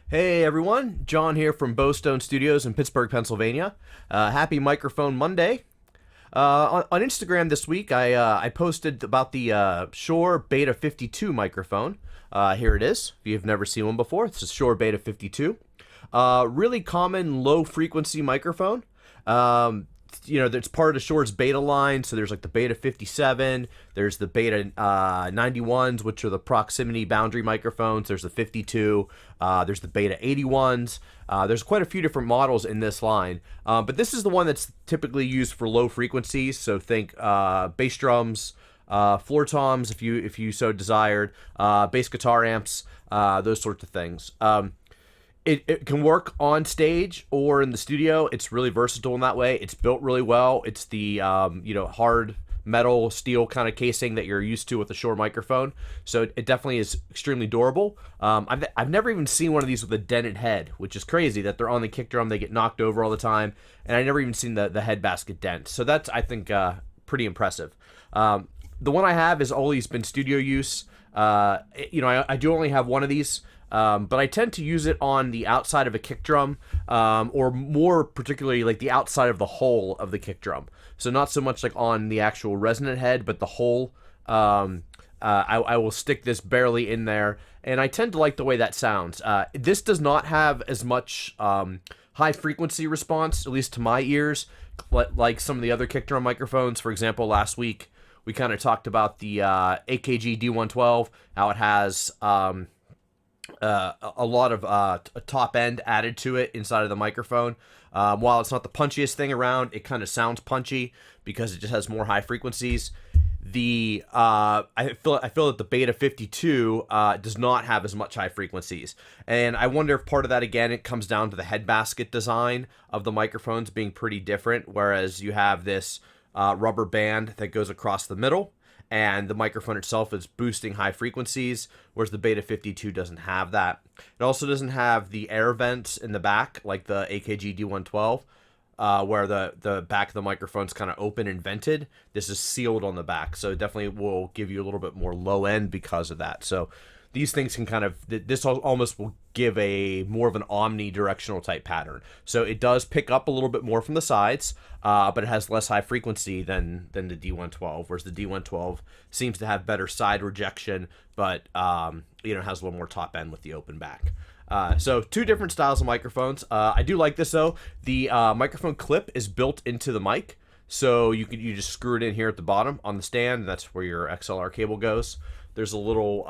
Hey everyone, John here from Bowstone Studios in Pittsburgh, Pennsylvania. Happy Microphone Monday. On Instagram this week, I posted about the Shure Beta 52 microphone. Here it is. If you've never seen one before, it's a Shure Beta 52. Really common low frequency microphone. It's part of the Shure's beta line. So there's like the Beta 57, there's the Beta 91s, which are the proximity boundary microphones. There's the 52, there's the Beta 81s. There's quite a few different models in this line, but this is the one that's typically used for low frequencies. So think bass drums, floor toms, if you so desired, bass guitar amps, those sorts of things. It can work on stage or in the studio. It's really versatile in that way. It's built really well. It's the hard metal steel kind of casing that you're used to with a Shure microphone. So it definitely is extremely durable. I've never even seen one of these with a dented head, which is crazy that they're on the kick drum. They get knocked over all the time, and I never even seen the head basket dent. So that's, I think, pretty impressive. The one I have has always been studio use. I do only have one of these. But I tend to use it on the outside of a kick drum, or more particularly like the outside of the hole of the kick drum. So not so much like on the actual resonant head, but the hole. I will stick this barely in there, and I tend to like the way that sounds. This does not have as much high frequency response, at least to my ears, like some of the other kick drum microphones. For example, last week we kind of talked about the AKG D112, how it has a lot of top end added to it inside of the microphone. While it's not the punchiest thing around, it kind of sounds punchy because it just has more high frequencies. I feel that the Beta 52 does not have as much high frequencies, and I wonder if part of that, again, it comes down to the head basket design of the microphones being pretty different. Whereas you have this rubber band that goes across the middle, and the microphone itself is boosting high frequencies, whereas the Beta 52 doesn't have that. It also doesn't have the air vents in the back like the AKG D112, where the back of the microphone's kind of open and vented. This is sealed on the back, so it definitely will give you a little bit more low end because of that. So these things can kind of, this almost will give a more of an omnidirectional type pattern. So it does pick up a little bit more from the sides, but it has less high frequency than the D112, whereas the D112 seems to have better side rejection, but has a little more top end with the open back. So two different styles of microphones. I do like this though. The microphone clip is built into the mic, so you just screw it in here at the bottom on the stand, and that's where your XLR cable goes. There's a little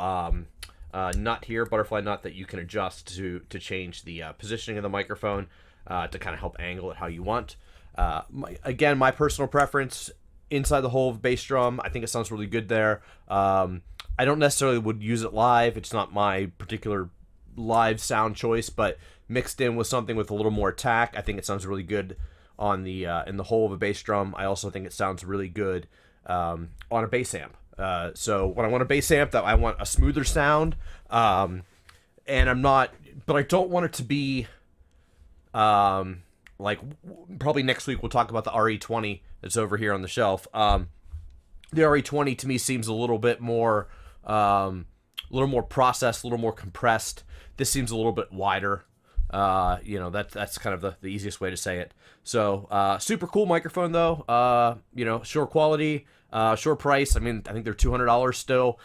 nut here, butterfly nut, that you can adjust to change the positioning of the microphone to kind of help angle it how you want. Again, my personal preference, inside the hole of bass drum. I think it sounds really good there. I don't necessarily would use it live. It's not my particular live sound choice, but mixed in with something with a little more attack, I think it sounds really good on the in the hole of a bass drum. I also think it sounds really good on a bass amp. So when I want a bass amp, that I want a smoother sound, and but I don't want it to be like, probably next week we'll talk about the RE20 that's over here on the shelf. The RE20 to me seems a little bit more processed, a little more compressed. This seems a little bit wider. That's kind of the easiest way to say it. So super cool microphone though. Sure quality, sure price. I mean, I think they're $200 still.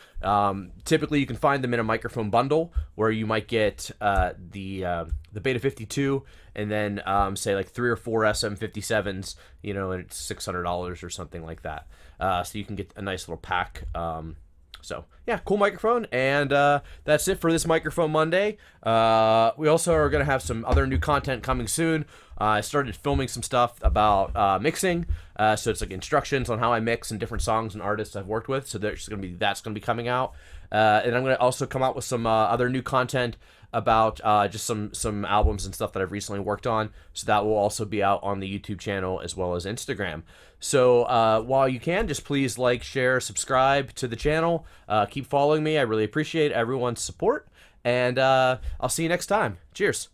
Typically you can find them in a microphone bundle where you might get the Beta 52 and then say like 3 or 4 SM57s, and it's $600 or something like that. So you can get a nice little pack. So yeah, cool microphone, and that's it for this Microphone Monday. We also are going to have some other new content coming soon. I started filming some stuff about mixing, so it's like instructions on how I mix and different songs and artists I've worked with. So that's going to be coming out, and I'm going to also come out with some other new content about just some albums and stuff that I've recently worked on. So that will also be out on the YouTube channel as well as Instagram. So while you can, just please like, share, subscribe to the channel. Keep following me. I really appreciate everyone's support. And I'll see you next time. Cheers.